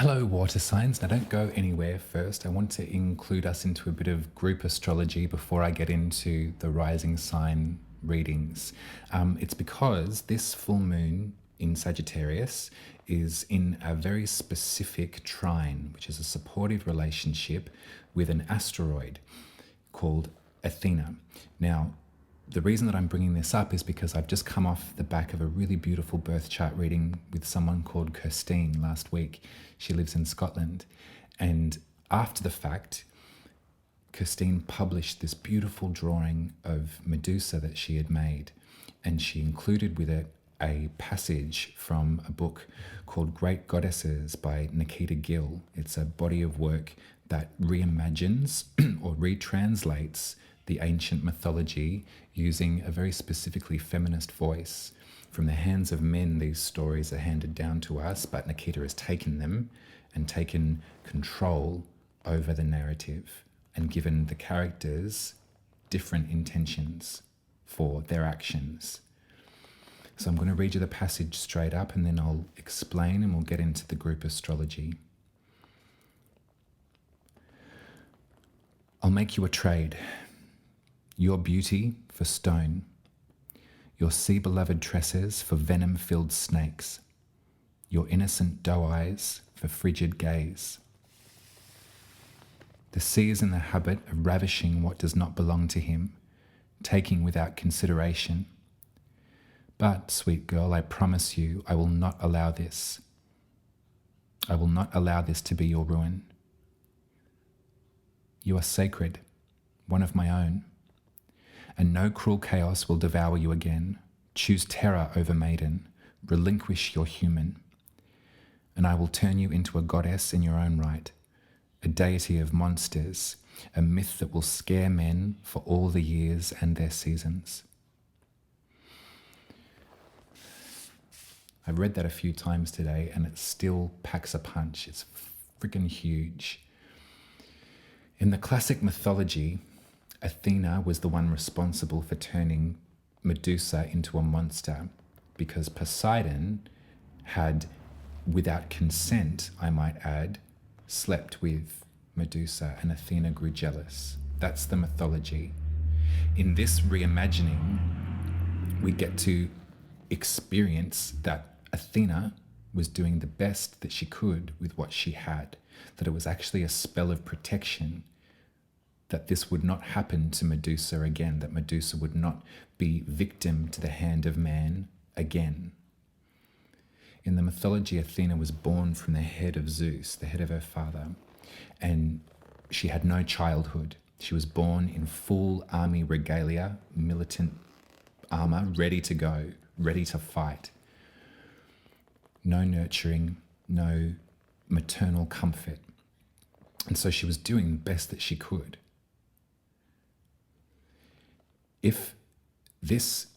Hello, water signs. Now, don't go anywhere first. I want to include us into a bit of group astrology before I get into the rising sign readings. It's because this full moon in Sagittarius is in a very specific trine, which is a supportive relationship with an asteroid called Athena. Now, the reason that I'm bringing this up is because I've just come off the back of a really beautiful birth chart reading with someone called Kirstine last week. She lives in Scotland. And after the fact, Kirstine published this beautiful drawing of Medusa that she had made. And she included with it a passage from a book called Great Goddesses by Nikita Gill. It's a body of work that reimagines or retranslates the ancient mythology using a very specifically feminist voice. From the hands of men, these stories are handed down to us, but Nikita has taken them and taken control over the narrative and given the characters different intentions for their actions. So I'm going to read you the passage straight up and then I'll explain and we'll get into the group astrology. I'll make you a trade. Your beauty for stone, your sea-beloved tresses for venom-filled snakes, your innocent doe eyes for frigid gaze. The sea is in the habit of ravishing what does not belong to him, taking without consideration. But, sweet girl, I promise you, I will not allow this. I will not allow this to be your ruin. You are sacred, one of my own. And no cruel chaos will devour you again. Choose terror over maiden. Relinquish your human. And I will turn you into a goddess in your own right, a deity of monsters, a myth that will scare men for all the years and their seasons. I've read that a few times today and it still packs a punch. It's freaking huge. In the classic mythology, Athena was the one responsible for turning Medusa into a monster because Poseidon had, without consent, I might add, slept with Medusa and Athena grew jealous. That's the mythology. In this reimagining, we get to experience that Athena was doing the best that she could with what she had, that it was actually a spell of protection, that this would not happen to Medusa again, that Medusa would not be victim to the hand of man again. In the mythology, Athena was born from the head of Zeus, the head of her father, and she had no childhood. She was born in full army regalia, militant armor, ready to go, ready to fight. No nurturing, no maternal comfort. And so she was doing the best that she could. If this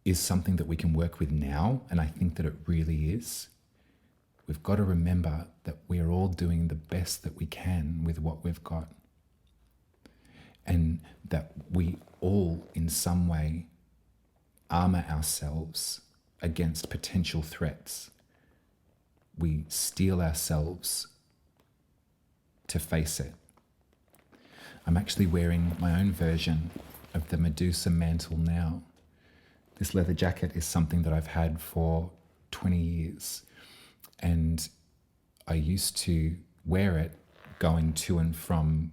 is something that we can work with now, and I think that it really is, we've got to remember that we are all doing the best that we can with what we've got. And that we all, in some way, armor ourselves against potential threats. We steel ourselves to face it. I'm actually wearing my own version of the Medusa mantle now. This leather jacket is something that I've had for 20 years. And I used to wear it going to and from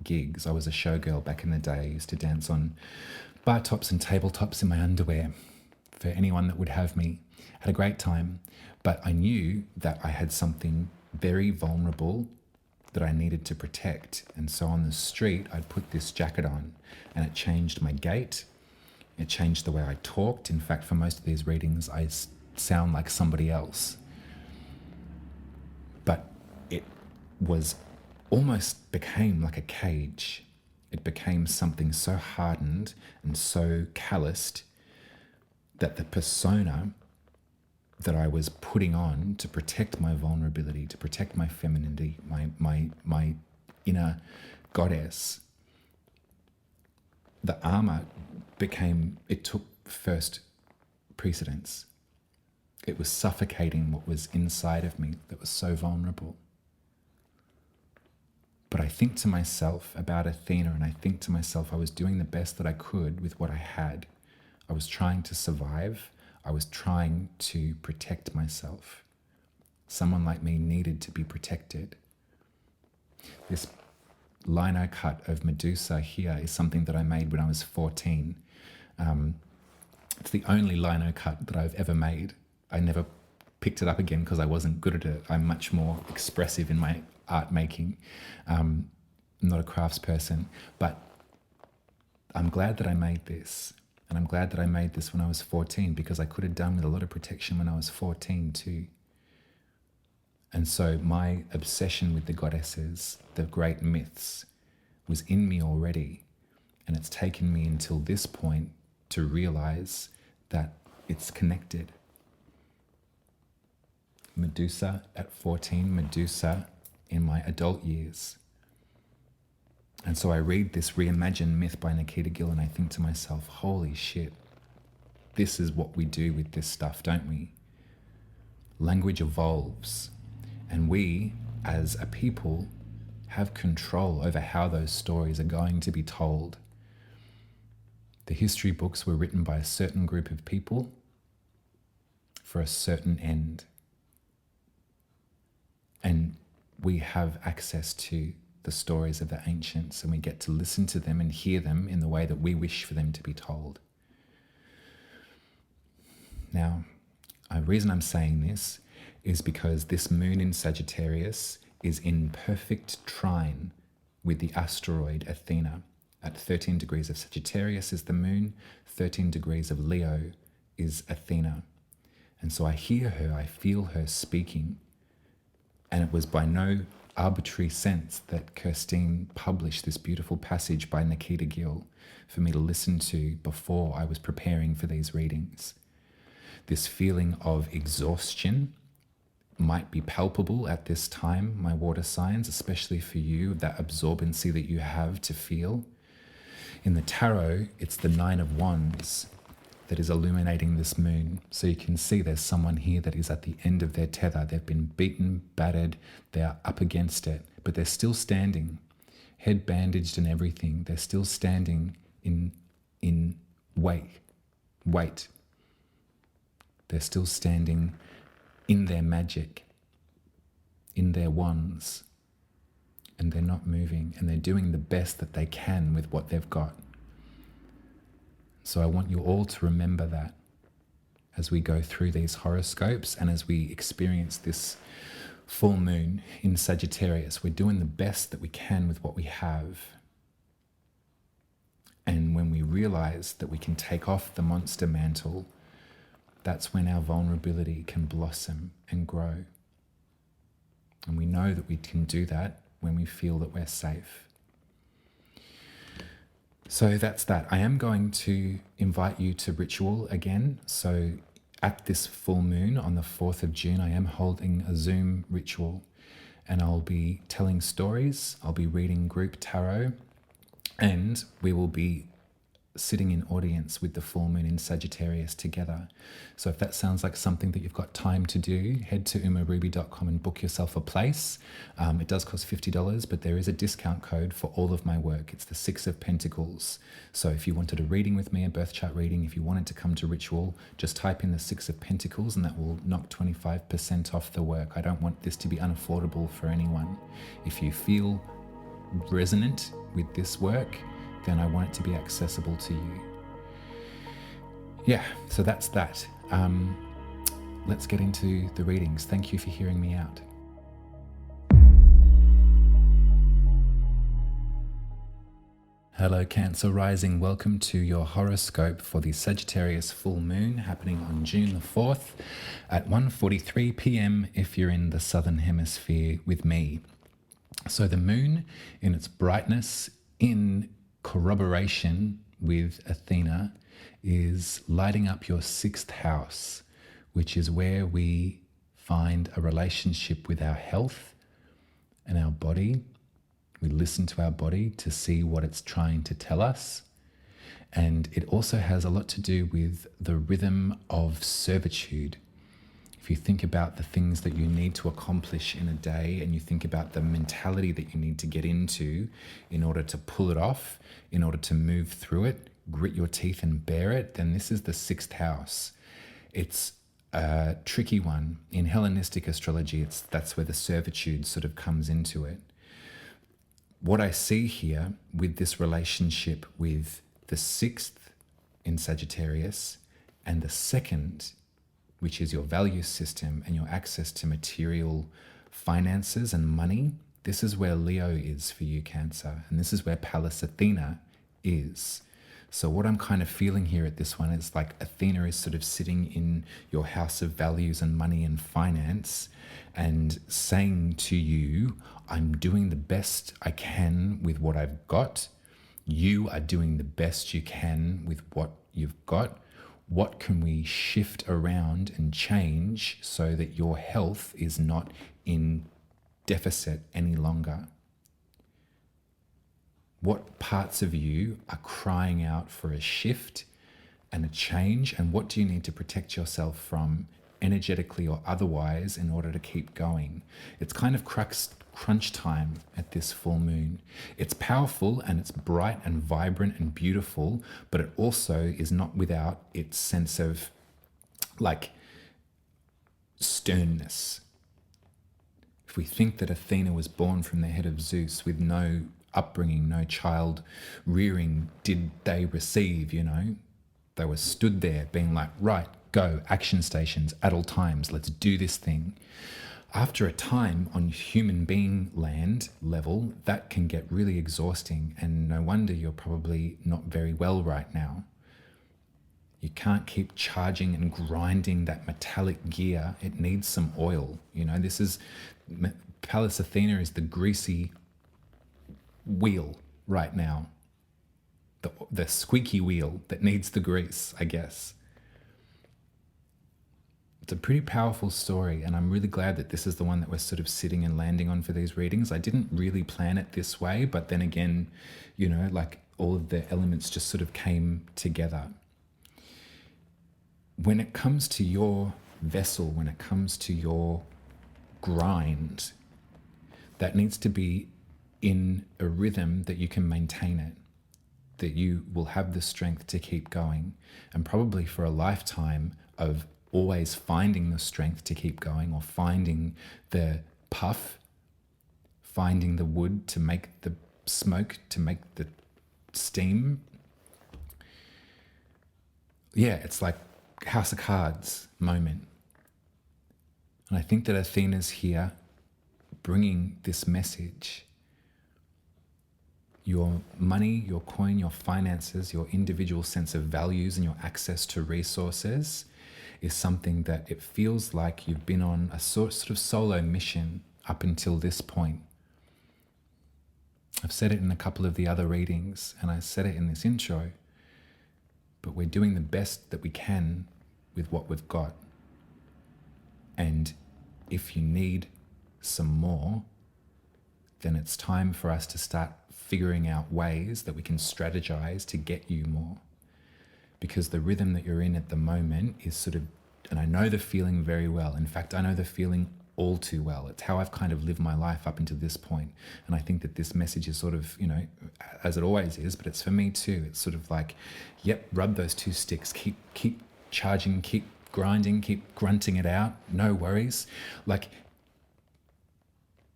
gigs. I was a showgirl back in the day. I used to dance on bar tops and tabletops in my underwear for anyone that would have me. Had a great time. But I knew that I had something very vulnerable that I needed to protect. And so on the street, I'd put this jacket on and it changed my gait. It changed the way I talked. In fact, for most of these readings, I sound like somebody else. But it was almost became like a cage. It became something so hardened and so calloused that the persona that I was putting on to protect my vulnerability, to protect my femininity, my inner goddess, the armor it took first precedence. It was suffocating what was inside of me that was so vulnerable. But I think to myself about Athena, and I think to myself I was doing the best that I could with what I had. I was trying to survive. I was trying to protect myself. Someone like me needed to be protected. This lino cut of Medusa here is something that I made when I was 14. It's the only lino cut that I've ever made. I never picked it up again because I wasn't good at it. I'm much more expressive in my art making. I'm not a crafts person, but I'm glad that I made this. And I'm glad that I made this when I was 14, because I could have done with a lot of protection when I was 14 too. And so my obsession with the goddesses, the great myths, was in me already. And it's taken me until this point to realize that it's connected. Medusa at 14, Medusa in my adult years. And so I read this reimagined myth by Nikita Gill and I think to myself, holy shit, this is what we do with this stuff, don't we? Language evolves, and we, as a people, have control over how those stories are going to be told. The history books were written by a certain group of people for a certain end. And we have access to the stories of the ancients, and we get to listen to them and hear them in the way that we wish for them to be told. Now, the reason I'm saying this is because this moon in Sagittarius is in perfect trine with the asteroid Athena. At 13 degrees of Sagittarius is the moon, 13 degrees of Leo is Athena. And so I hear her, I feel her speaking. And it was by no arbitrary sense that Kirstine published this beautiful passage by Nikita Gill for me to listen to before I was preparing for these readings. This feeling of exhaustion might be palpable at this time, my water signs, especially for you, that absorbency that you have to feel. In the tarot, it's the 9 of Wands that is illuminating this moon. So you can see there's someone here that is at the end of their tether. They've been beaten, battered, they're up against it, but they're still standing, head bandaged and everything. They're still standing in weight. They're still standing in their magic, in their wands, and they're not moving, and they're doing the best that they can with what they've got. So I want you all to remember that as we go through these horoscopes and as we experience this full moon in Sagittarius. We're doing the best that we can with what we have. And when we realize that we can take off the monster mantle, that's when our vulnerability can blossom and grow. And we know that we can do that when we feel that we're safe. So that's that. I am going to invite you to ritual again. So at this full moon on the 4th of June, I am holding a Zoom ritual, and I'll be telling stories. I'll be reading group tarot, and we will be sitting in audience with the full moon in Sagittarius together. So if that sounds like something that you've got time to do, head to umaruby.com and book yourself a place. It does cost $50, but there is a discount code for all of my work. It's the 6 of Pentacles. So if you wanted a reading with me, a birth chart reading, if you wanted to come to ritual, just type in the 6 of Pentacles and that will knock 25% off the work. I don't want this to be unaffordable for anyone. If you feel resonant with this work, then I want it to be accessible to you. Yeah, so that's that. Let's get into the readings. Thank you for hearing me out. Hello, Cancer Rising. Welcome to your horoscope for the Sagittarius full moon happening on June the 4th at 1:43 p.m. if you're in the Southern Hemisphere with me. So the moon in its brightness, in corroboration with Athena, is lighting up your 6th house, which is where we find a relationship with our health and our body. We listen to our body to see what it's trying to tell us. And it also has a lot to do with the rhythm of servitude. If you think about the things that you need to accomplish in a day, and you think about the mentality that you need to get into in order to pull it off, in order to move through it, grit your teeth and bear it, then this is the sixth house. It's a tricky one. In Hellenistic astrology, that's where the servitude sort of comes into it. What I see here with this relationship with the sixth in Sagittarius and the second, which is your value system and your access to material finances and money, this is where Leo is for you, Cancer. And this is where Pallas Athena is. So what I'm kind of feeling here at this one is like Athena is sort of sitting in your house of values and money and finance and saying to you, I'm doing the best I can with what I've got. You are doing the best you can with what you've got. What can we shift around and change so that your health is not in deficit any longer? What parts of you are crying out for a shift and a change? And what do you need to protect yourself from, energetically or otherwise, in order to keep going? It's kind of crunch time at this full moon. It's powerful and it's bright and vibrant and beautiful, but it also is not without its sense of like sternness. If we think that Athena was born from the head of Zeus with no upbringing, no child rearing did they receive, they were stood there being like, right, go, action stations at all times, let's do this thing. After a time on human being land level, that can get really exhausting, and no wonder you're probably not very well right now. You can't keep charging and grinding that metallic gear. It needs some oil. This is Pallas Athena is the greasy wheel right now, the squeaky wheel that needs the grease, I guess. It's a pretty powerful story, and I'm really glad that this is the one that we're sort of sitting and landing on for these readings. I didn't really plan it this way, but then again, like all of the elements just sort of came together. When it comes to your vessel, when it comes to your grind, that needs to be in a rhythm that you can maintain it, that you will have the strength to keep going, and probably for a lifetime of always finding the strength to keep going, or finding the puff, finding the wood to make the smoke, to make the steam. Yeah, it's like House of Cards moment. And I think that Athena's here bringing this message. Your money, your coin, your finances, your individual sense of values and your access to resources is something that it feels like you've been on a sort of solo mission up until this point. I've said it in a couple of the other readings, and I said it in this intro, but we're doing the best that we can with what we've got. And if you need some more, then it's time for us to start figuring out ways that we can strategize to get you more. Because the rhythm that you're in at the moment is sort of, and I know the feeling very well. In fact, I know the feeling all too well. It's how I've kind of lived my life up until this point. And I think that this message is sort of, as it always is, but it's for me too. It's sort of like, yep, rub those two sticks, keep charging, keep grinding, keep grunting it out, no worries. Like,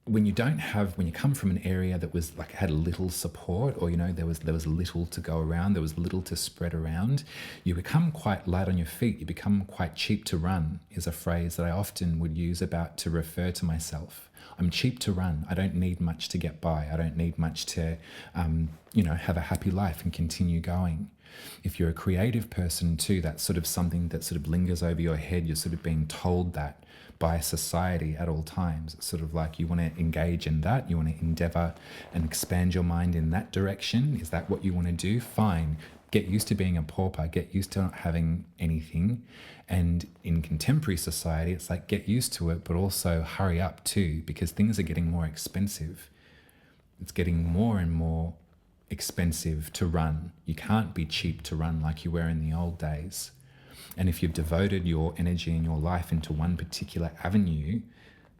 when you come from an area that was like had little support, or there was little to go around, there was little to spread around, you become quite light on your feet. You become quite cheap to run, is a phrase that I often would use to refer to myself. I'm cheap to run. I don't need much to get by. I don't need much to have a happy life and continue going. If you're a creative person too, that's sort of something that sort of lingers over your head. You're sort of being told that by society at all times. It's sort of like you want to engage in that, you want to endeavor and expand your mind in that direction. Is that what you want to do? Fine. Get used to being a pauper, get used to not having anything. And in contemporary society, it's like get used to it, but also hurry up too, because things are getting more expensive. It's getting more and more expensive to run. You can't be cheap to run like you were in the old days. And if you've devoted your energy and your life into one particular avenue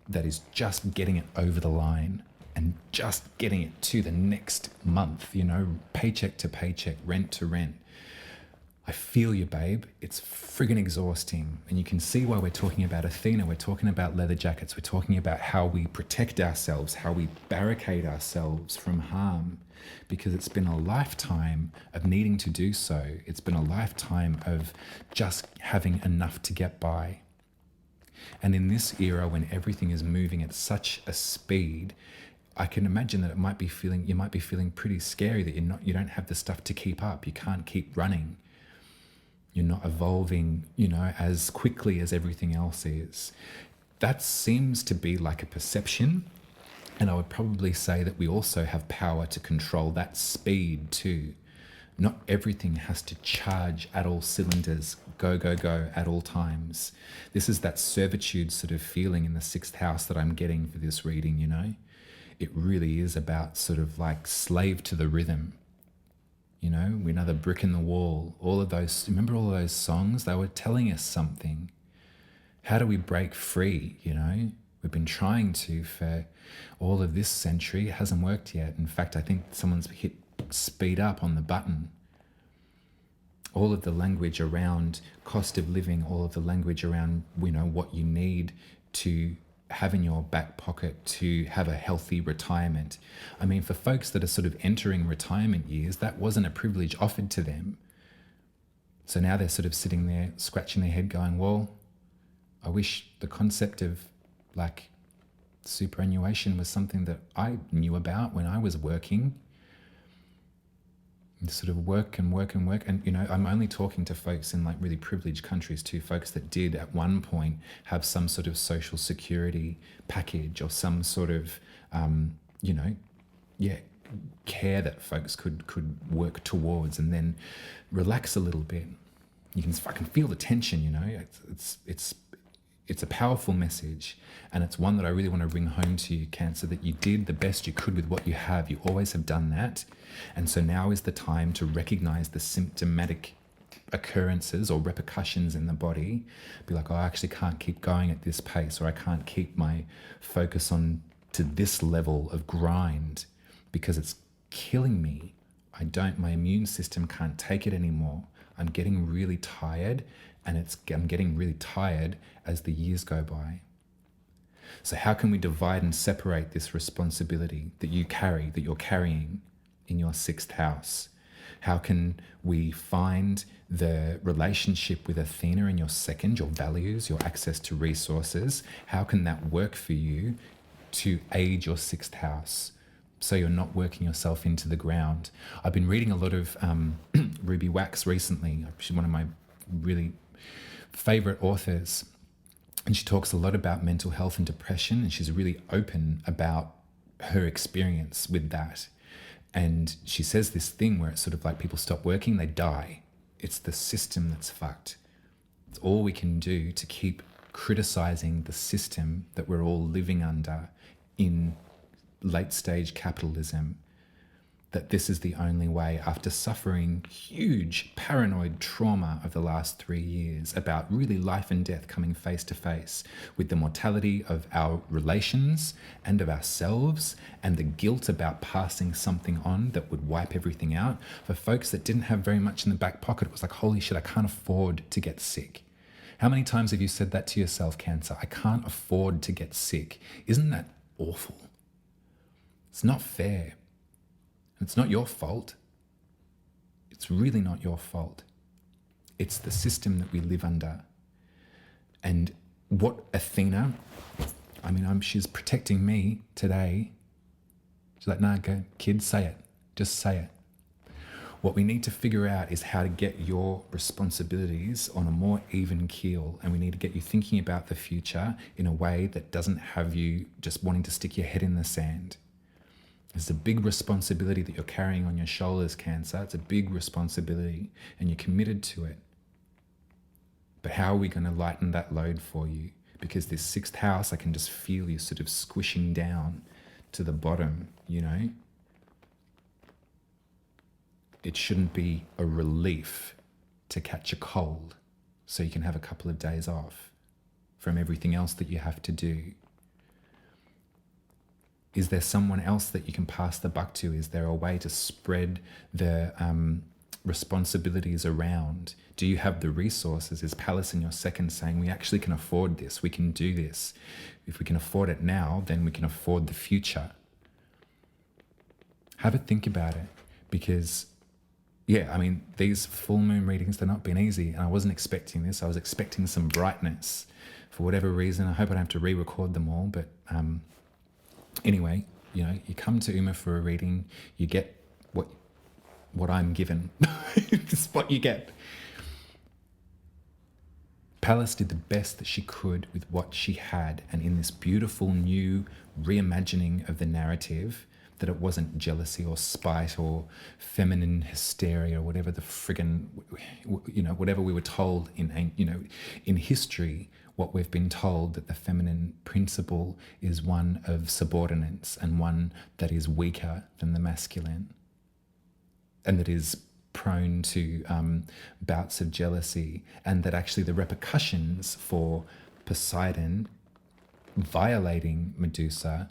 that is just getting it over the line and just getting it to the next month, you know, paycheck to paycheck, rent to rent, I feel you, babe. It's friggin' exhausting. And you can see why we're talking about Athena. We're talking about leather jackets. We're talking about how we protect ourselves, how we barricade ourselves from harm, because it's been a lifetime of needing to do so. It's been a lifetime of just having enough to get by. And in this era, when everything is moving at such a speed, I can imagine that you might be feeling pretty scary, that you don't have the stuff to keep up. You can't keep running. You're not evolving, you know, as quickly as everything else is. That seems to be like a perception. And I would probably say that we also have power to control that speed too. Not everything has to charge at all cylinders, go, go, go at all times. This is that servitude sort of feeling in the 6th house that I'm getting for this reading, you know. It really is about sort of like slave to the rhythm. You know, we're another brick in the wall. All of those, remember all of those songs? They were telling us something. How do we break free, you know? We've been trying to for all of this century. It hasn't worked yet. In fact, I think someone's hit speed up on the button. All of the language around cost of living, all of the language around, you know, what you need to have in your back pocket to have a healthy retirement. I mean, for folks that are sort of entering retirement years, that wasn't a privilege offered to them. So now they're sort of sitting there scratching their head going, well, I wish the concept of like superannuation was something that I knew about when I was working. And sort of work and work and work. And, you know, I'm only talking to folks in like really privileged countries too, folks that did at one point have some sort of social security package or some sort of, you know, care that folks could work towards and then relax a little bit. I can feel the tension, you know. It's a powerful message, and it's one that I really want to bring home to you, Cancer, that you did the best you could with what you have. You always have done that. And so now is the time to recognize the symptomatic occurrences or repercussions in the body. Be like, oh, I actually can't keep going at this pace, or I can't keep my focus on to this level of grind because it's killing me. My immune system can't take it anymore. I'm getting really tired, and I'm getting really tired as the years go by. So how can we divide and separate this responsibility that you're carrying in your 6th house? How can we find the relationship with Athena in your 2nd, your values, your access to resources? How can that work for you to aid your 6th house so you're not working yourself into the ground? I've been reading a lot of Ruby Wax recently. She's one of my really favorite authors, and she talks a lot about mental health and depression, and she's really open about her experience with that. And she says this thing where it's sort of like people stop working, they die. It's the system that's fucked. It's all we can do to keep criticizing the system that we're all living under in late stage capitalism, that this is the only way, after suffering huge paranoid trauma of the last 3 years about really life and death coming face to face with the mortality of our relations and of ourselves, and the guilt about passing something on that would wipe everything out. For folks that didn't have very much in the back pocket, it was like, holy shit, I can't afford to get sick. How many times have you said that to yourself, Cancer? I can't afford to get sick. Isn't that awful? It's not fair. It's not your fault. It's really not your fault. It's the system that we live under. And what Athena, she's protecting me today. She's like, nah, go, kids, say it. Just say it. What we need to figure out is how to get your responsibilities on a more even keel. And we need to get you thinking about the future in a way that doesn't have you just wanting to stick your head in the sand. It's a big responsibility that you're carrying on your shoulders, Cancer. It's a big responsibility, and you're committed to it. But how are we going to lighten that load for you? Because this 6th house, I can just feel you sort of squishing down to the bottom, you know? It shouldn't be a relief to catch a cold. so you can have a couple of days off from everything else that you have to do? Is there someone else that you can pass the buck to? Is there a way to spread the responsibilities around? Do you have the resources? Is Palace in your second saying, we actually can afford this, we can do this? If we can afford it now, then we can afford the future. Have a think about it, because yeah, I mean, these full moon readings, they're not been easy, and I wasn't expecting this. I was expecting some brightness for whatever reason. I hope I don't have to re-record them all, but anyway, you know, you come to Uma for a reading, you get what I'm given. It's what you get. Pallas did the best that she could with what she had, and in this beautiful new reimagining of the narrative, that it wasn't jealousy or spite or feminine hysteria or whatever the friggin', you know, whatever we were told in, you know, in history. What we've been told, that the feminine principle is one of subordinates and one that is weaker than the masculine, and that is prone to bouts of jealousy, and that actually the repercussions for Poseidon violating Medusa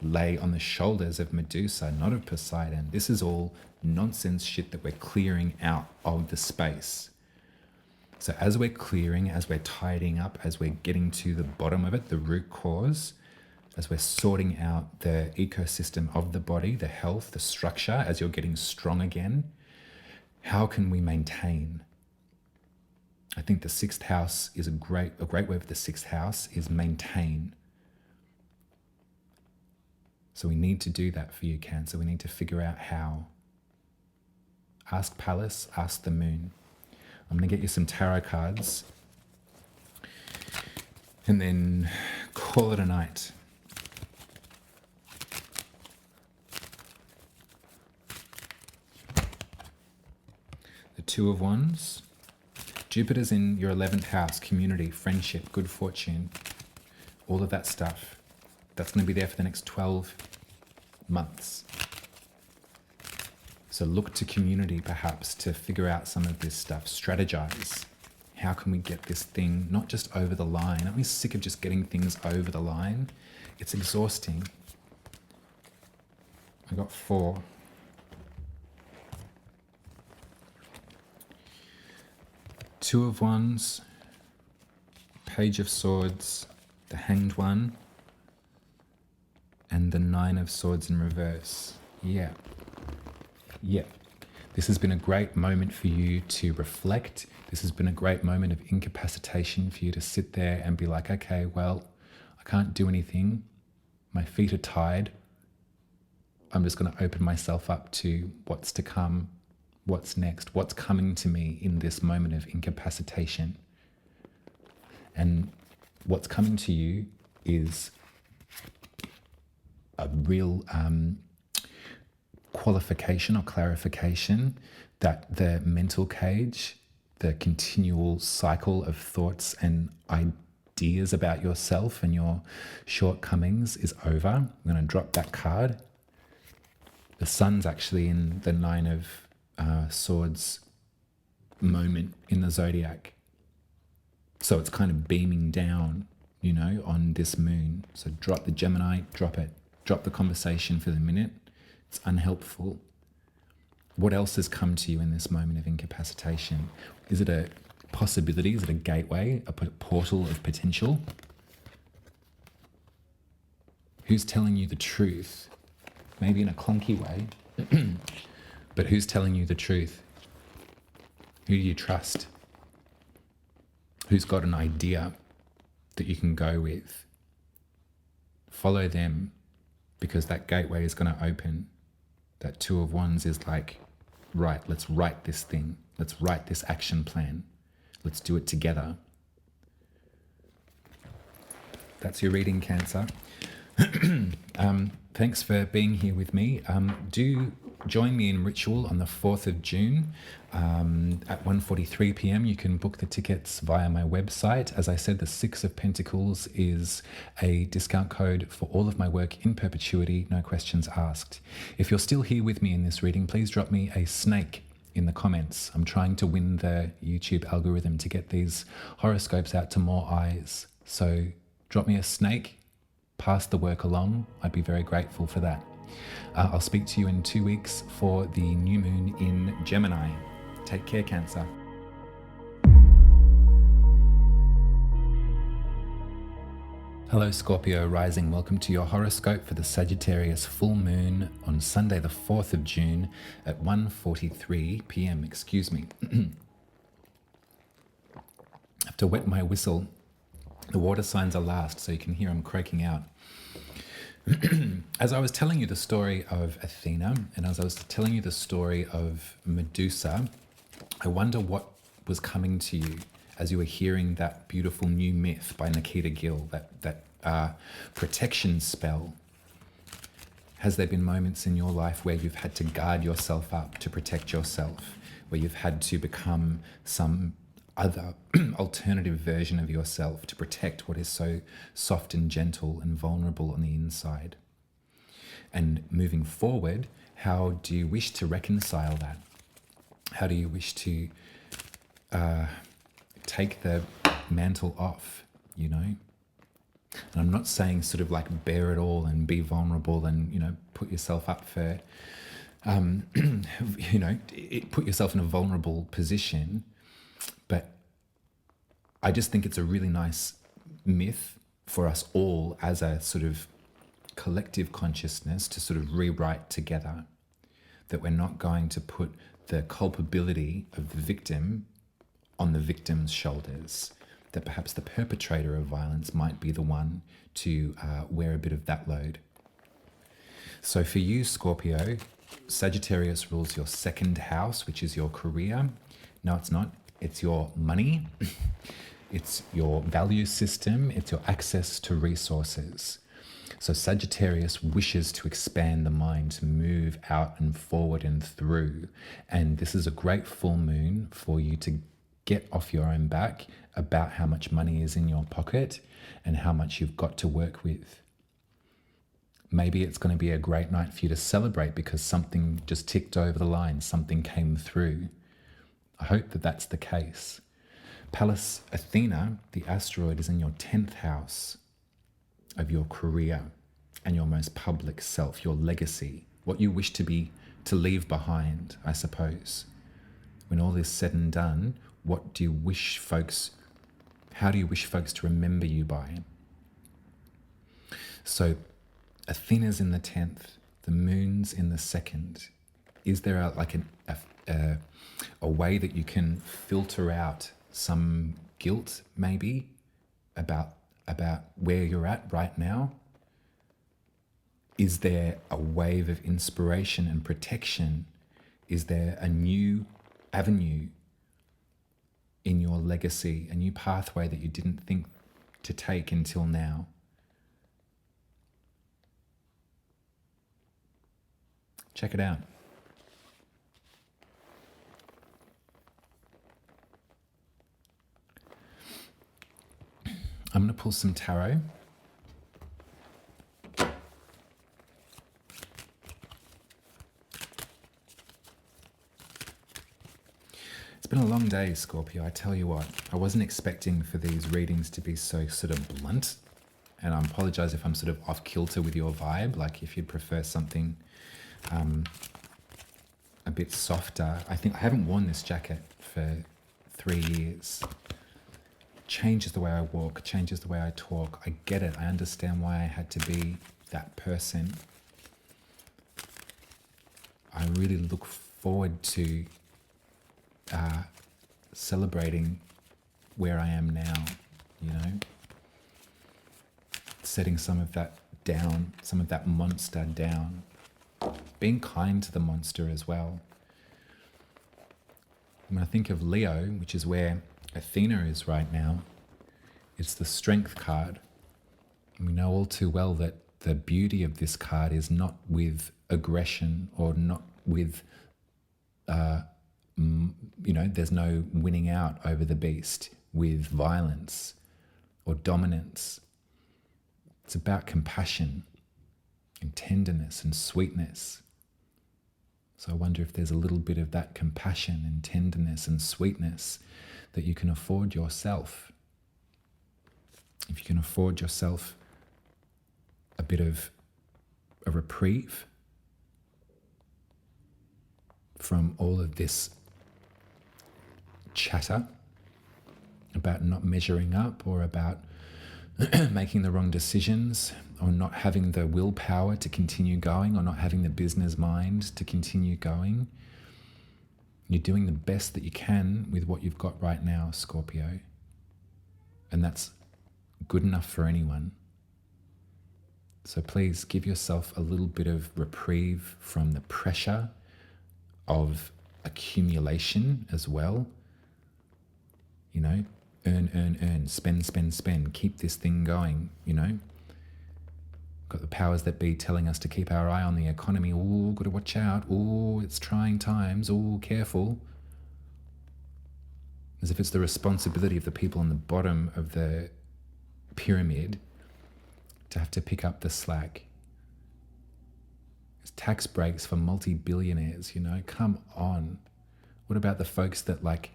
lay on the shoulders of Medusa, not of Poseidon. This is all nonsense shit that we're clearing out of the space. So as we're clearing, as we're tidying up, as we're getting to the bottom of it, the root cause, as we're sorting out the ecosystem of the body, the health, the structure, as you're getting strong again, how can we maintain? I think the sixth house is a great word for the sixth house is maintain. So we need to do that for you, Cancer. We need to figure out how. Ask Pallas, ask the moon. I'm going to get you some tarot cards and then call it a night. The Two of Wands. Jupiter's in your 11th house, community, friendship, good fortune, all of that stuff. That's going to be there for the next 12 months. So look to community perhaps to figure out some of this stuff. Strategize. How can we get this thing not just over the line? Aren't we sick of just getting things over the line? It's exhausting. I got 4. Two of Wands, Page of Swords, the Hanged One, and the 9 of Swords in reverse. Yeah. This has been a great moment for you to reflect. This has been a great moment of incapacitation for you to sit there and be like, okay, well, I can't do anything. My feet are tied. I'm just going to open myself up to what's to come, what's next, what's coming to me in this moment of incapacitation. And what's coming to you is a real qualification or clarification that the mental cage, the continual cycle of thoughts and ideas about yourself and your shortcomings is over. I'm going to drop that card. The sun's actually in the 9 of Swords moment in the zodiac. So it's kind of beaming down, you know, on this moon. So drop the Gemini, drop it. Drop the conversation for the minute. It's unhelpful. What else has come to you in this moment of incapacitation? Is it a possibility? Is it a gateway, a portal of potential? Who's telling you the truth? Maybe in a clunky way, but who's telling you the truth? Who do you trust? Who's got an idea that you can go with? Follow them, because that gateway is going to open. That Two of Wands is like, right, let's write this thing. Let's write this action plan. Let's do it together. That's your reading, Cancer. Thanks for being here with me. Do join me in Ritual on the 4th of June at 1:43 p.m. You can book the tickets via my website. As I said, the 6 of Pentacles is a discount code for all of my work in perpetuity, no questions asked. If you're still here with me in this reading, please drop me a snake in the comments. I'm trying to win the YouTube algorithm to get these horoscopes out to more eyes. So drop me a snake, pass the work along. I'd be very grateful for that. I'll speak to you in 2 weeks for the new moon in Gemini. Take care, Cancer. Hello, Scorpio rising. Welcome to your horoscope for the Sagittarius full moon on Sunday, the 4th of June at 1:43 p.m. Excuse me. I have to wet my whistle. The water signs are last, so you can hear I'm croaking out. As I was telling you the story of Athena, and as I was telling you the story of Medusa, I wonder what was coming to you as you were hearing that beautiful new myth by Nikita Gill, that protection spell. Has there been moments in your life where you've had to guard yourself up to protect yourself, where you've had to become some other alternative version of yourself to protect what is so soft and gentle and vulnerable on the inside? And moving forward, how do you wish to reconcile that? How do you wish to take the mantle off, you know? And I'm not saying sort of like bear it all and be vulnerable and, you know, put yourself up for, you know, put yourself in a vulnerable position. But I just think it's a really nice myth for us all as a sort of collective consciousness to sort of rewrite together, that we're not going to put the culpability of the victim on the victim's shoulders, that perhaps the perpetrator of violence might be the one to wear a bit of that load. So for you, Scorpio, Sagittarius rules your second house, which is your career. No, it's not. It's your money. It's your value system. It's your access to resources. So Sagittarius wishes to expand the mind, to move out and forward and through. And this is a great full moon for you to get off your own back about how much money is in your pocket and how much you've got to work with. Maybe it's going to be a great night for you to celebrate because something just ticked over the line, something came through. I hope that that's the case. Pallas Athena, the asteroid, is in your 10th house of your career and your most public self, your legacy, what you wish to leave behind, I suppose. When all is said and done, how do you wish folks to remember you by? So Athena's in the 10th, the moon's in the 2nd. Is there a way that you can filter out some guilt maybe about where you're at right now? Is there a wave of inspiration and protection? Is there a new avenue in your legacy, a new pathway that you didn't think to take until now? Check it out. I'm going to pull some tarot. It's been a long day, Scorpio, I tell you what. I wasn't expecting for these readings to be so sort of blunt, and I apologize if I'm sort of off kilter with your vibe, like if you'd prefer something a bit softer. I think I haven't worn this jacket for 3 years. Changes the way I walk, changes the way I talk. I get it. I understand why I had to be that person. I really look forward to celebrating where I am now, you know? Setting some of that down, some of that monster down. Being kind to the monster as well. When I think of Leo, which is where Athena is right now, it's the Strength card. And we know all too well that the beauty of this card is not with aggression or not with, there's no winning out over the beast with violence or dominance. It's about compassion and tenderness and sweetness. So I wonder if there's a little bit of that compassion and tenderness and sweetness that you can afford yourself. If you can afford yourself a bit of a reprieve from all of this chatter about not measuring up or about making the wrong decisions or not having the willpower to continue going or not having the business mind to continue going. You're doing the best that you can with what you've got right now, Scorpio. And that's good enough for anyone. So please give yourself a little bit of reprieve from the pressure of accumulation as well. You know, earn, spend, keep this thing going, you know. Got the powers that be telling us to keep our eye on the economy. Oh, got to watch out. Oh, it's trying times. Oh, careful. As if it's the responsibility of the people on the bottom of the pyramid to have to pick up the slack. There's tax breaks for multi-billionaires, you know. Come on. What about the folks that like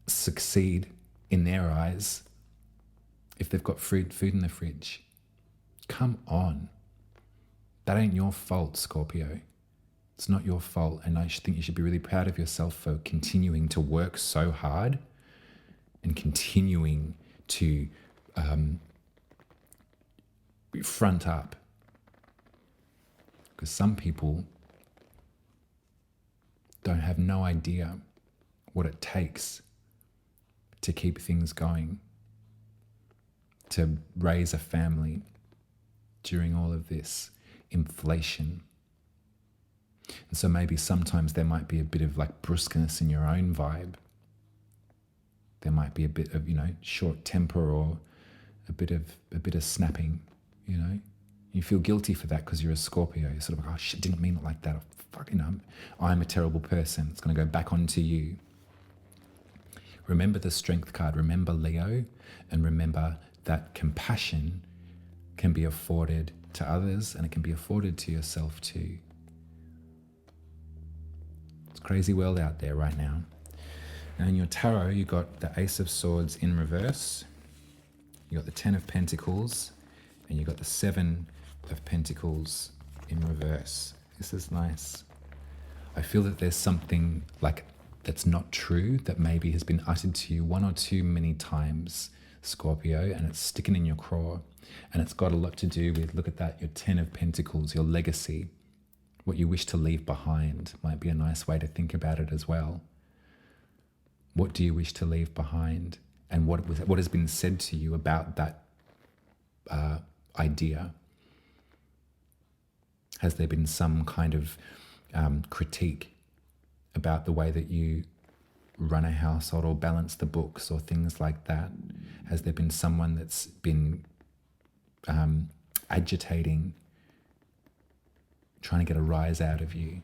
succeed in their eyes if they've got food in the fridge? Come on. That ain't your fault, Scorpio. It's not your fault. And I think you should be really proud of yourself for continuing to work so hard and continuing to front up. Because some people don't have no idea what it takes to keep things going, to raise a family during all of this inflation. And so maybe sometimes there might be a bit of like brusqueness in your own vibe. There might be a bit of, you know, short temper or a bit of snapping, you know. You feel guilty for that because you're a Scorpio. You're sort of like, oh shit, didn't mean it like that. I'm a terrible person. It's going to go back onto you. Remember the Strength card. Remember Leo, and remember that compassion can be afforded to others and it can be afforded to yourself too. It's a crazy world out there right now. Now in your tarot, you got the Ace of Swords in reverse. You got the 10 of Pentacles, and you got the 7 of Pentacles in reverse. This is nice. I feel that there's something like that's not true that maybe has been uttered to you one or too many times, Scorpio, and it's sticking in your craw. And it's got a lot to do with, look at that, your 10 of Pentacles, your legacy, what you wish to leave behind might be a nice way to think about it as well. What do you wish to leave behind? And what has been said to you about that idea? Has there been some kind of critique about the way that you run a household or balance the books or things like that? Has there been someone that's been agitating, trying to get a rise out of you,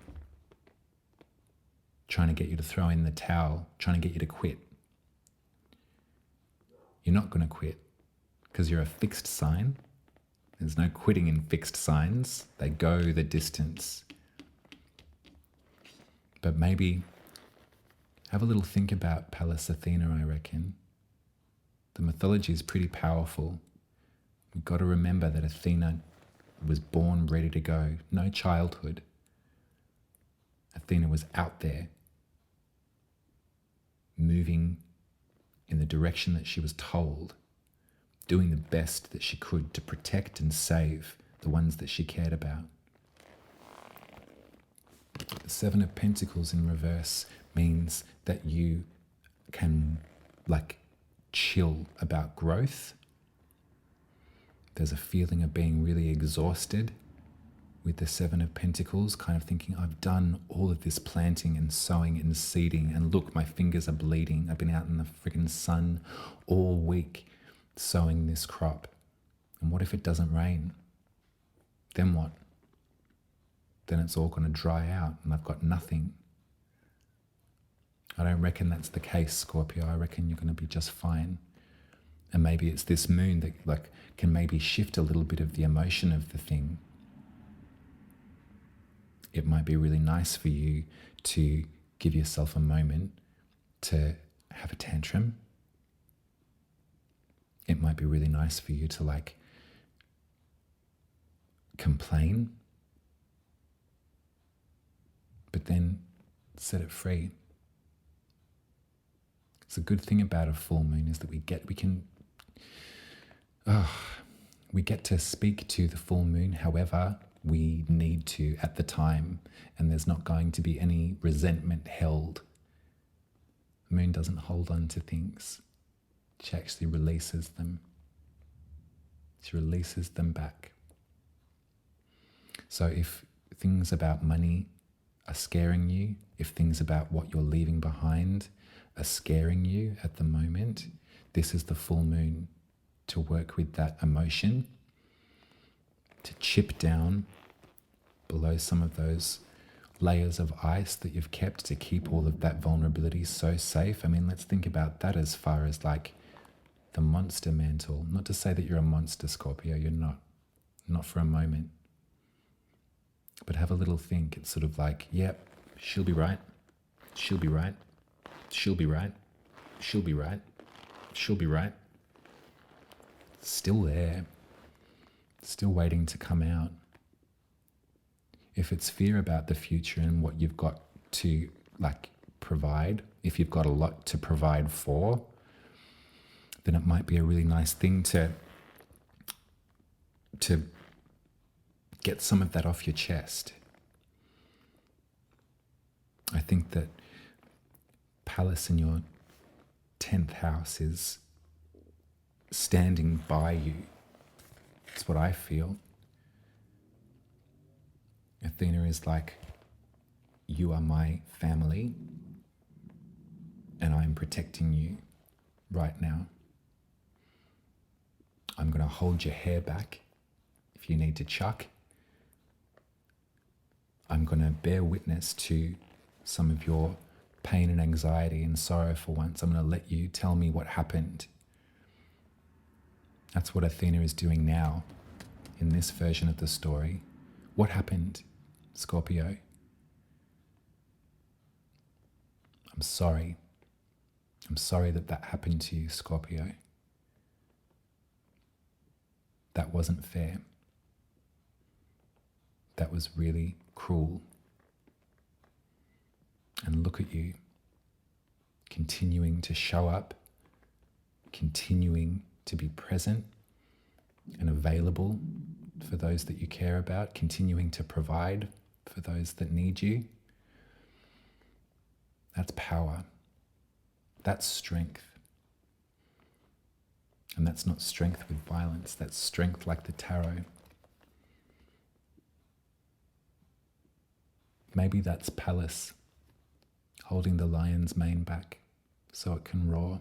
trying to get you to throw in the towel, trying to get you to quit? You're not going to quit because you're a fixed sign. There's no quitting in fixed signs. They go the distance. But maybe have a little think about Pallas Athena, I reckon. The mythology is pretty powerful. We've got to remember that Athena was born ready to go. No childhood. Athena was out there, moving in the direction that she was told, doing the best that she could to protect and save the ones that she cared about. The 7 of Pentacles in reverse means that you can like chill about growth. There's a feeling of being really exhausted with the 7 of Pentacles, kind of thinking, I've done all of this planting and sowing and seeding, and look, my fingers are bleeding. I've been out in the friggin' sun all week sowing this crop. And what if it doesn't rain? Then what? Then it's all going to dry out and I've got nothing. I don't reckon that's the case, Scorpio. I reckon you're going to be just fine. And maybe it's this moon that like can maybe shift a little bit of the emotion of the thing. It might be really nice for you to give yourself a moment to have a tantrum. It might be really nice for you to like complain, but then set it free. It's a good thing about a full moon is that we get to speak to the full moon however we need to at the time, and there's not going to be any resentment held. The moon doesn't hold on to things. She actually releases them. She releases them back. So if things about money are scaring you, if things about what you're leaving behind are scaring you at the moment, this is the full moon to work with that emotion, to chip down below some of those layers of ice that you've kept to keep all of that vulnerability so safe. I mean, let's think about that as far as like the monster mantle. Not to say that you're a monster, Scorpio, you're not for a moment. But have a little think. It's sort of like, yep, she'll be right. She'll be right. She'll be right. She'll be right. She'll be right. Still there. Still waiting to come out. If it's fear about the future and what you've got to like provide, if you've got a lot to provide for, then it might be a really nice thing to get some of that off your chest. I think that Pallas in your 10th house is standing by you. That's what I feel. Athena is like, you are my family and I'm protecting you right now. I'm going to hold your hair back if you need to chuck. I'm going to bear witness to some of your pain and anxiety and sorrow for once. I'm going to let you tell me what happened. That's what Athena is doing now in this version of the story. What happened, Scorpio? I'm sorry. I'm sorry that happened to you, Scorpio. That wasn't fair. That was really cruel. And look at you, continuing to show up, continuing to be present and available for those that you care about, continuing to provide for those that need you. That's power. That's strength. And that's not strength with violence. That's strength like the tarot. Maybe that's Pallas holding the lion's mane back so it can roar.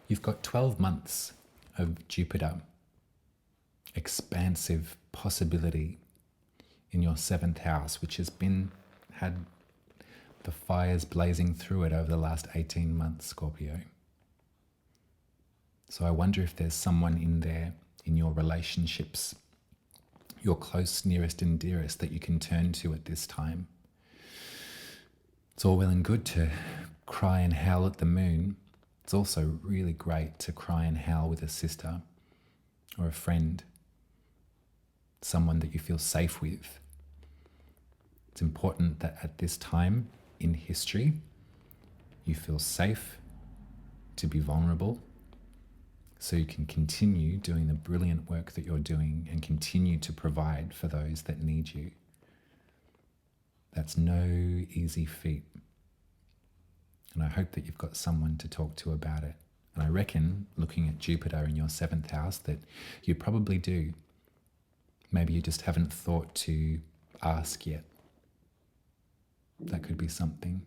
You've got 12 months of Jupiter, expansive possibility in your 7th house, which has had the fires blazing through it over the last 18 months, Scorpio. So I wonder if there's someone in there in your relationships, your close, nearest and dearest, that you can turn to at this time. It's all well and good to cry and howl at the moon. It's also really great to cry and howl with a sister or a friend, someone that you feel safe with. It's important that at this time in history, you feel safe to be vulnerable so you can continue doing the brilliant work that you're doing and continue to provide for those that need you. That's no easy feat. And I hope that you've got someone to talk to about it. And I reckon, looking at Jupiter in your 7th house, that you probably do. Maybe you just haven't thought to ask yet. That could be something.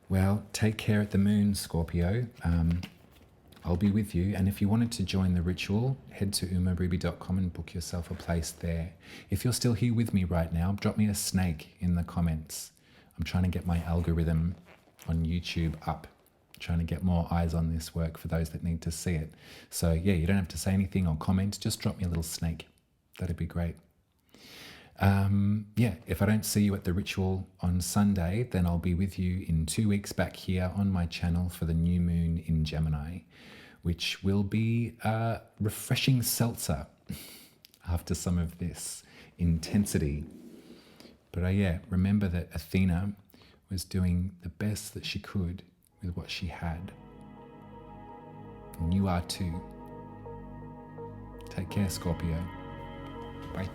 Well, take care at the moon, Scorpio. I'll be with you. And if you wanted to join the ritual, head to umabribi.com and book yourself a place there. If you're still here with me right now, drop me a snake in the comments. I'm trying to get my algorithm on YouTube up, trying to get more eyes on this work for those that need to see it. So yeah, you don't have to say anything or comment, just drop me a little snake. That'd be great. Yeah, if I don't see you at the ritual on Sunday, then I'll be with you in 2 weeks back here on my channel for the new moon in Gemini, which will be a refreshing seltzer after some of this intensity. But yeah, remember that Athena was doing the best that she could with what she had. And you are too. Take care, Scorpio. Bye.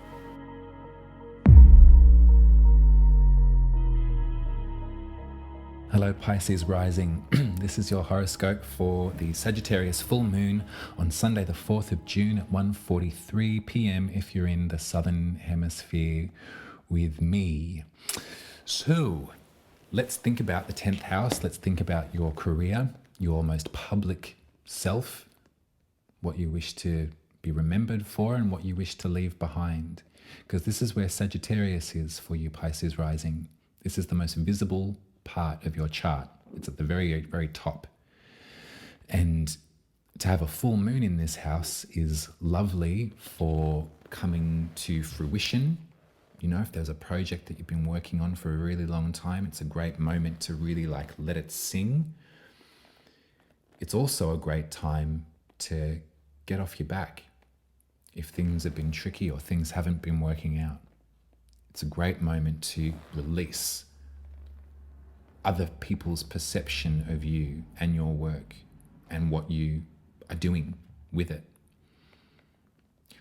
Hello, Pisces rising. This is your horoscope for the Sagittarius full moon on Sunday, the 4th of June at 1:43 p.m. if you're in the southern hemisphere with me. So let's think about the 10th house. Let's think about your career, your most public self, what you wish to be remembered for and what you wish to leave behind. Because this is where Sagittarius is for you, Pisces rising. This is the most visible part of your chart. It's at the very, very top. And to have a full moon in this house is lovely for coming to fruition. You know, if there's a project that you've been working on for a really long time, it's a great moment to really let it sing. It's also a great time to get off your back if things have been tricky or things haven't been working out. It's a great moment to release other people's perception of you and your work and what you are doing with it.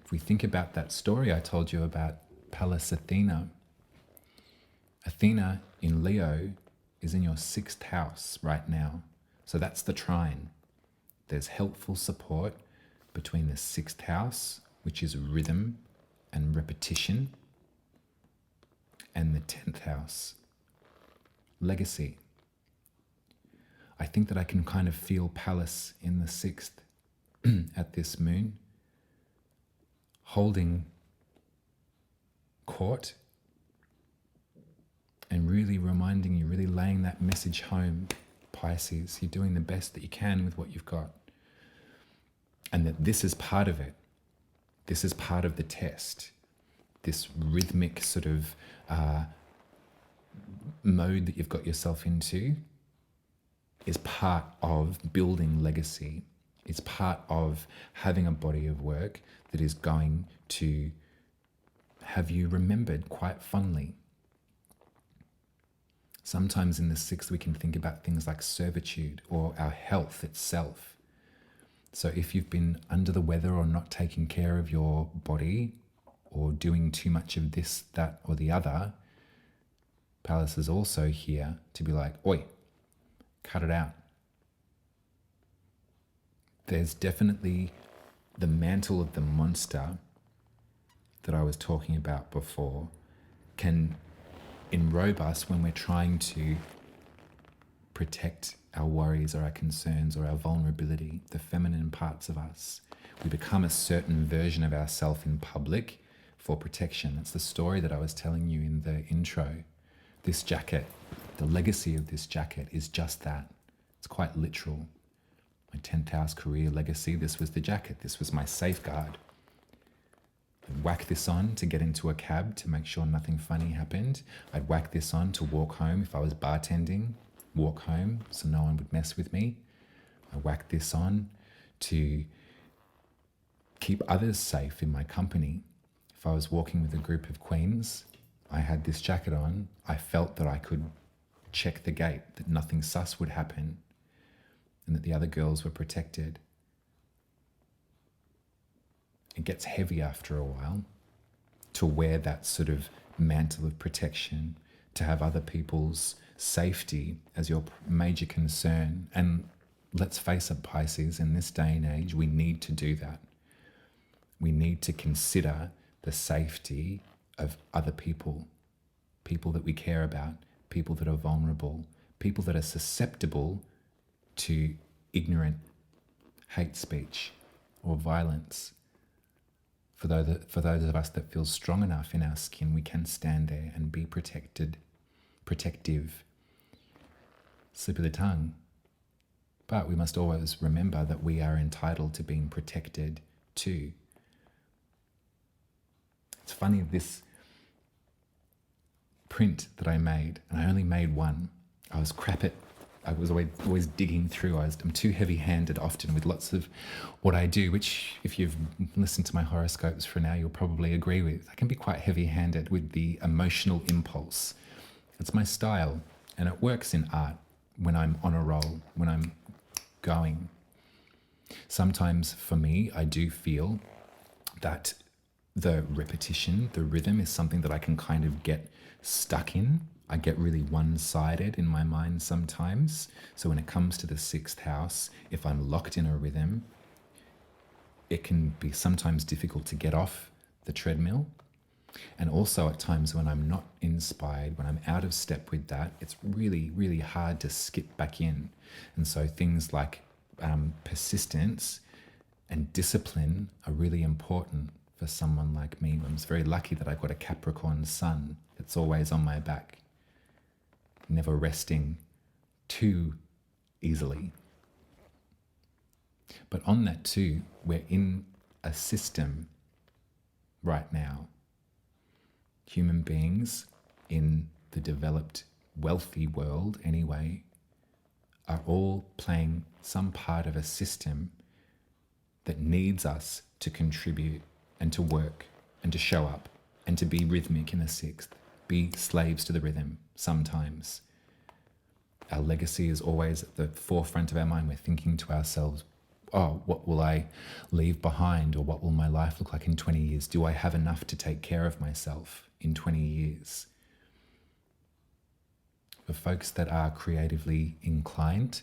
If we think about that story I told you about Pallas Athena, Athena in Leo is in your 6th house right now. So that's the trine. There's helpful support between the 6th house, which is rhythm and repetition, and the 10th house, legacy. I think that I can kind of feel Pallas in the 6th at this moon, holding court and really reminding you, really laying that message home, Pisces. You're doing the best that you can with what you've got. And that this is part of it. This is part of the test. This rhythmic sort of mode that you've got yourself into is part of building legacy. It's part of having a body of work that is going to have you remembered quite fondly. Sometimes in the 6th, we can think about things like servitude or our health itself. So if you've been under the weather or not taking care of your body or doing too much of this, that, or the other, Pallas is also here to be like, oi, cut it out. There's definitely the mantle of the monster that I was talking about before can enrobe us when we're trying to protect our worries or our concerns or our vulnerability, the feminine parts of us. We become a certain version of ourselves in public for protection. That's the story that I was telling you in the intro. This jacket, the legacy of this jacket is just that. It's quite literal. My 10th house career legacy, this was the jacket. This was my safeguard. I'd whack this on to get into a cab to make sure nothing funny happened. I'd whack this on to walk home if I was bartending, walk home so no one would mess with me. I whacked this on to keep others safe in my company. If I was walking with a group of queens, I had this jacket on. I felt that I could check the gate, that nothing sus would happen, and that the other girls were protected. It gets heavy after a while to wear that sort of mantle of protection, to have other people's safety as your major concern. And let's face it, Pisces, in this day and age, we need to do that. We need to consider the safety of other people, people that we care about, people that are vulnerable, people that are susceptible to ignorant hate speech, or violence. For those of us that feel strong enough in our skin, we can stand there and be protective, slip of the tongue. But we must always remember that we are entitled to being protected too. It's funny, this print that I made, and I only made one. I was always digging through. I'm too heavy-handed often with lots of what I do, which if you've listened to my horoscopes for now, you'll probably agree with. I can be quite heavy-handed with the emotional impulse. It's my style, and it works in art when I'm on a roll, when I'm going. Sometimes for me, I do feel that the repetition, the rhythm is something that I can kind of get stuck in. I get really one-sided in my mind sometimes. So when it comes to the sixth house, if I'm locked in a rhythm, it can be sometimes difficult to get off the treadmill. And also at times when I'm not inspired, when I'm out of step with that, it's really, really hard to skip back in. And so things like persistence and discipline are really important for someone like me. I'm very lucky that I've got a Capricorn sun that's always on my back, never resting too easily. But on that too, we're in a system right now. Human beings in the developed, wealthy world anyway, are all playing some part of a system that needs us to contribute and to work and to show up and to be rhythmic in the sixth, be slaves to the rhythm sometimes. Our legacy is always at the forefront of our mind. We're thinking to ourselves, oh, what will I leave behind, or what will my life look like in 20 years? Do I have enough to take care of myself in 20 years? For folks that are creatively inclined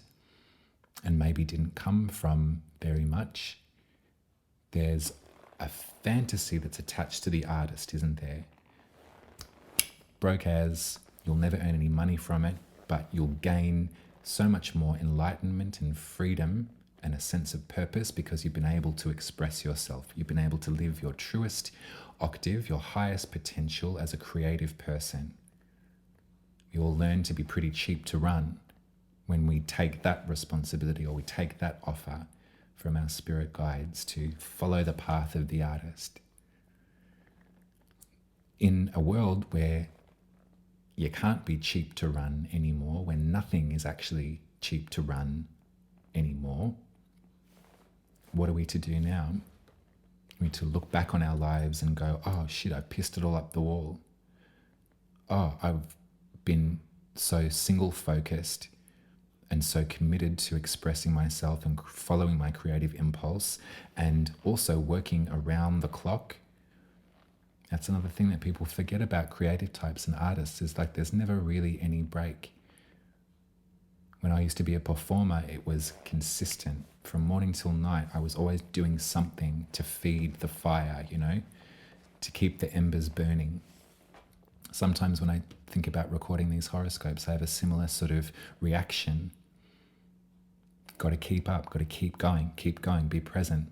and maybe didn't come from very much, there's a fantasy that's attached to the artist, isn't there? Broke as, you'll never earn any money from it, but you'll gain so much more enlightenment and freedom and a sense of purpose because you've been able to express yourself. You've been able to live your truest octave, your highest potential as a creative person. We all learn to be pretty cheap to run when we take that responsibility, or we take that offer from our spirit guides to follow the path of the artist. In a world where you can't be cheap to run anymore, when nothing is actually cheap to run anymore, what are we to do now? We need to look back on our lives and go, oh shit, I pissed it all up the wall. Oh, I've been so single focused and so committed to expressing myself and following my creative impulse, and also working around the clock. That's another thing that people forget about creative types and artists, is like there's never really any break. When I used to be a performer, it was consistent. From morning till night, I was always doing something to feed the fire, to keep the embers burning. Sometimes when I think about recording these horoscopes, I have a similar sort of reaction. Got to keep up, got to keep going, be present.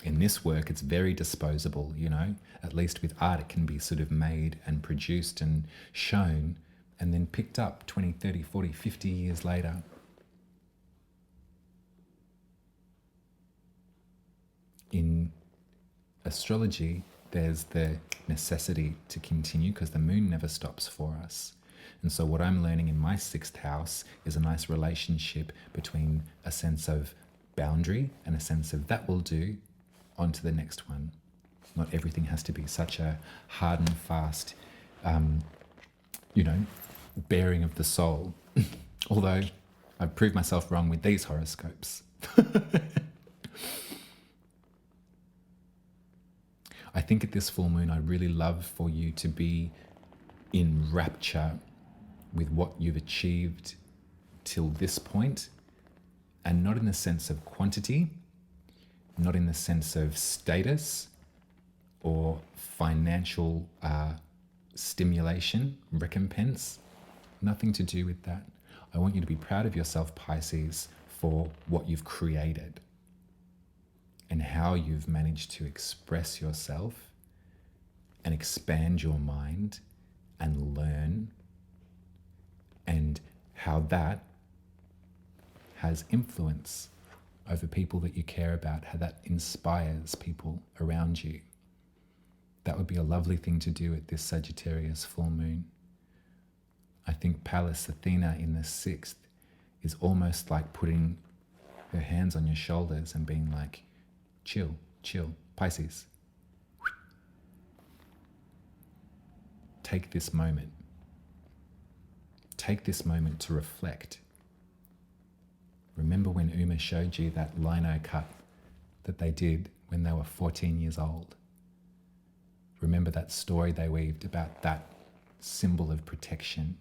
In this work, it's very disposable, At least with art, it can be sort of made and produced and shown and then picked up 20, 30, 40, 50 years later. In astrology, there's the necessity to continue because the moon never stops for us. And so what I'm learning in my sixth house is a nice relationship between a sense of boundary and a sense of that will do, on to the next one. Not everything has to be such a hard and fast, bearing of the soul. Although I've proved myself wrong with these horoscopes. I think at this full moon, I'd really love for you to be in rapture with what you've achieved till this point, and not in the sense of quantity, not in the sense of status or financial stimulation, recompense, nothing to do with that. I want you to be proud of yourself, Pisces, for what you've created. and how you've managed to express yourself and expand your mind and learn, and how that has influence over people that you care about, how that inspires people around you. That would be a lovely thing to do at this Sagittarius full moon. I think Pallas Athena in the 6th is almost like putting her hands on your shoulders and being like, chill, chill, Pisces. Take this moment. Take this moment to reflect. Remember when Uma showed you that lino cut that they did when they were 14 years old? Remember that story they weaved about that symbol of protection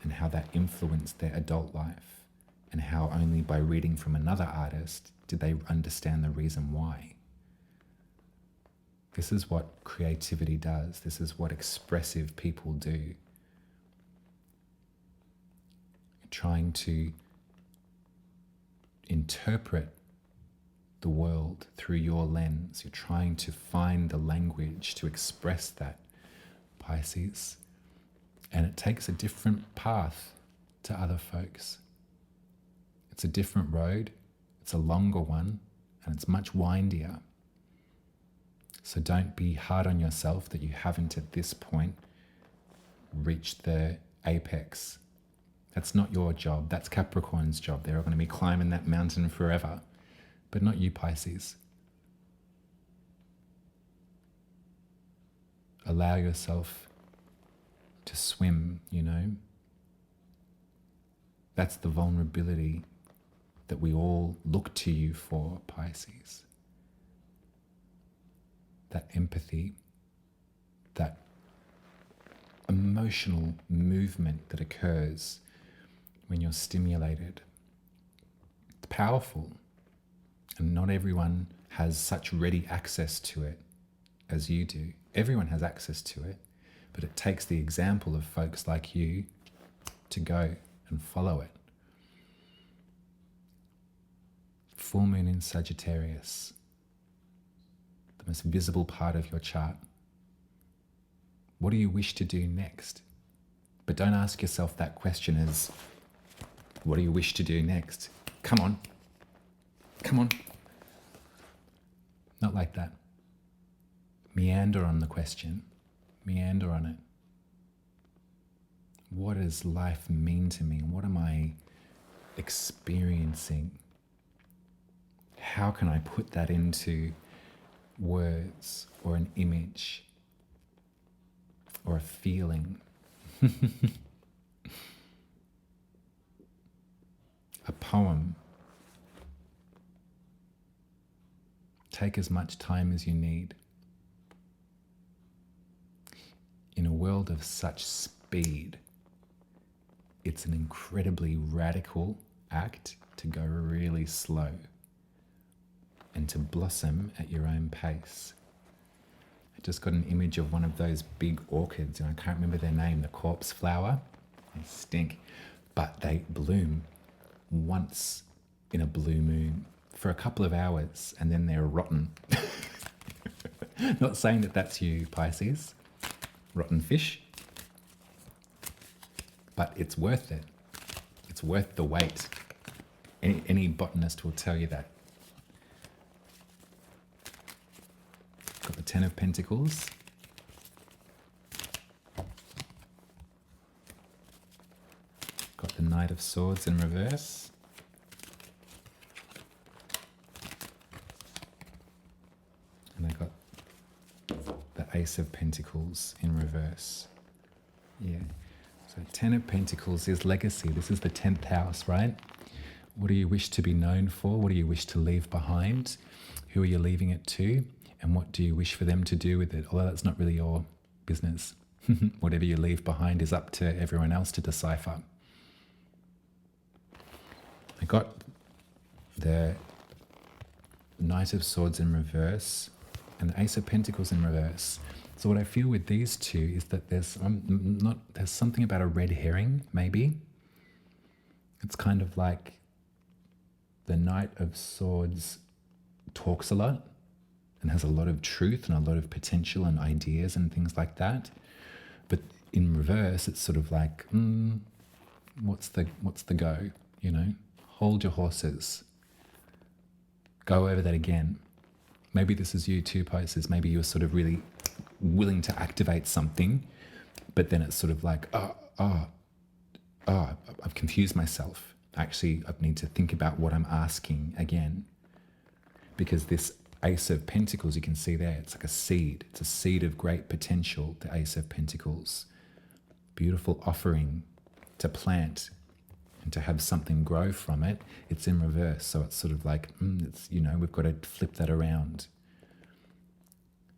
and how that influenced their adult life, and how only by reading from another artist did they understand the reason why. This is what creativity does. This is what expressive people do. Trying to interpret the world through your lens. You're trying to find the language to express that, Pisces. And it takes a different path to other folks. It's a different road, it's a longer one, and it's much windier. So don't be hard on yourself that you haven't at this point reached the apex. That's not your job, that's Capricorn's job. They're going to be climbing that mountain forever, but not you, Pisces. Allow yourself to swim, you know. That's the vulnerability that we all look to you for, Pisces. That empathy, that emotional movement that occurs when you're stimulated. It's powerful, and not everyone has such ready access to it as you do. Everyone has access to it, but it takes the example of folks like you to go and follow it. Full moon in Sagittarius, the most visible part of your chart. What do you wish to do next? But don't ask yourself that question as, what do you wish to do next? Come on. Come on. Not like that. Meander on the question. Meander on it. What does life mean to me? What am I experiencing? How can I put that into words or an image or a feeling? A poem. Take as much time as you need. In a world of such speed, it's an incredibly radical act to go really slow and to blossom at your own pace. I just got an image of one of those big orchids, and I can't remember their name, the corpse flower. They stink, but they bloom once in a blue moon for a couple of hours, and then they're rotten. Not saying that that's you, Pisces, rotten fish, but it's worth it. It's worth the wait. Any botanist will tell you that. Got the 10 of Pentacles. Got the Knight of Swords in reverse. And I got the Ace of Pentacles in reverse. Yeah. So 10 of Pentacles is legacy. This is the 10th house, right? What do you wish to be known for? What do you wish to leave behind? Who are you leaving it to? And what do you wish for them to do with it? Although that's not really your business. Whatever you leave behind is up to everyone else to decipher. I got the Knight of Swords in reverse and the Ace of Pentacles in reverse. So what I feel with these two is that there's something about a red herring, maybe. It's kind of like the Knight of Swords talks a lot and has a lot of truth and a lot of potential and ideas and things like that. But in reverse, it's sort of like, what's the go? You know, hold your horses. Go over that again. Maybe this is you too, Pisces. Maybe you're sort of really willing to activate something, but then it's sort of like, I've confused myself. Actually, I need to think about what I'm asking again. Because this Ace of Pentacles, you can see there, it's like a seed. It's a seed of great potential, the Ace of Pentacles. Beautiful offering to plant and to have something grow from it. It's in reverse. So it's sort of like, it's, you know, we've got to flip that around.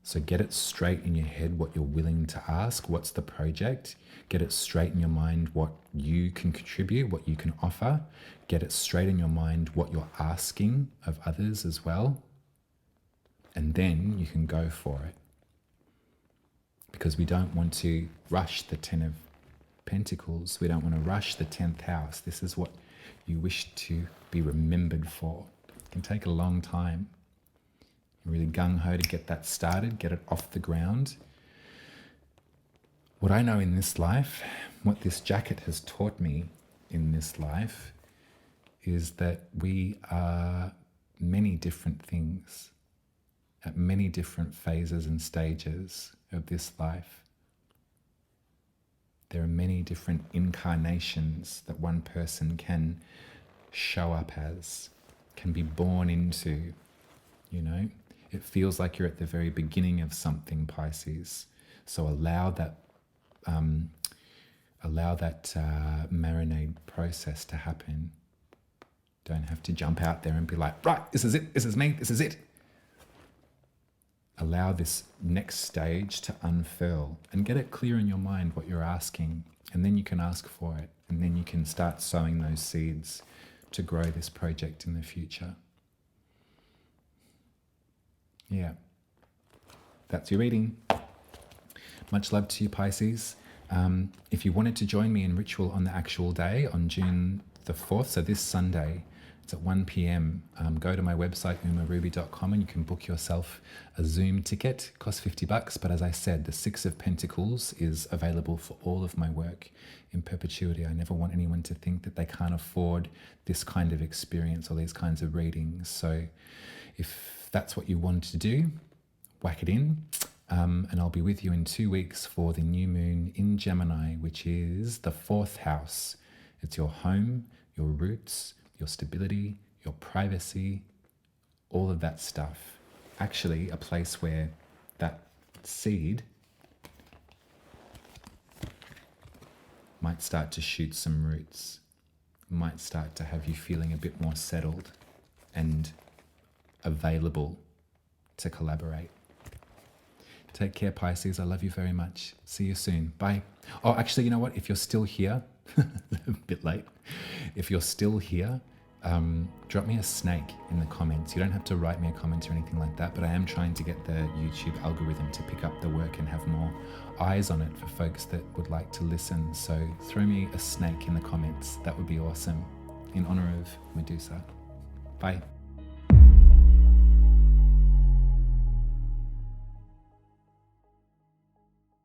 So get it straight in your head what you're willing to ask. What's the project? Get it straight in your mind what you can contribute, what you can offer. Get it straight in your mind what you're asking of others as well. And then you can go for it. Because we don't want to rush the 10 of Pentacles. We don't want to rush the 10th house. This is what you wish to be remembered for. It can take a long time. You're really gung-ho to get that started, get it off the ground. What I know in this life, what this jacket has taught me in this life, is that we are many different things at many different phases and stages of this life. There are many different incarnations that one person can show up as, can be born into, you know. It feels like you're at the very beginning of something, Pisces. So allow that marinade process to happen. Don't have to jump out there and be like, right, this is it, this is me, this is it. Allow this next stage to unfurl and get it clear in your mind what you're asking, and then you can ask for it, and then you can start sowing those seeds to grow this project in the future. Yeah, that's your reading. Much love to you, Pisces. If you wanted to join me in ritual on the actual day, on June the 4th, so this Sunday, it's at 1 p.m. Go to my website, umaruby.com, and you can book yourself a Zoom ticket. It costs $50, but as I said, the 6 of Pentacles is available for all of my work in perpetuity. I never want anyone to think that they can't afford this kind of experience or these kinds of readings. So if that's what you want to do, whack it in. And I'll be with you in 2 weeks for the new moon in Gemini, which is the 4th house. It's your home, your roots, your stability, your privacy, all of that stuff. Actually, a place where that seed might start to shoot some roots, might start to have you feeling a bit more settled and available to collaborate. Take care, Pisces. I love you very much. See you soon. Bye. Oh, actually, you know what? If you're still here, a bit late. If you're still here, drop me a snake in the comments. You don't have to write me a comment or anything like that, but I am trying to get the YouTube algorithm to pick up the work and have more eyes on it for folks that would like to listen. So throw me a snake in the comments. That would be awesome. In honor of Medusa. Bye.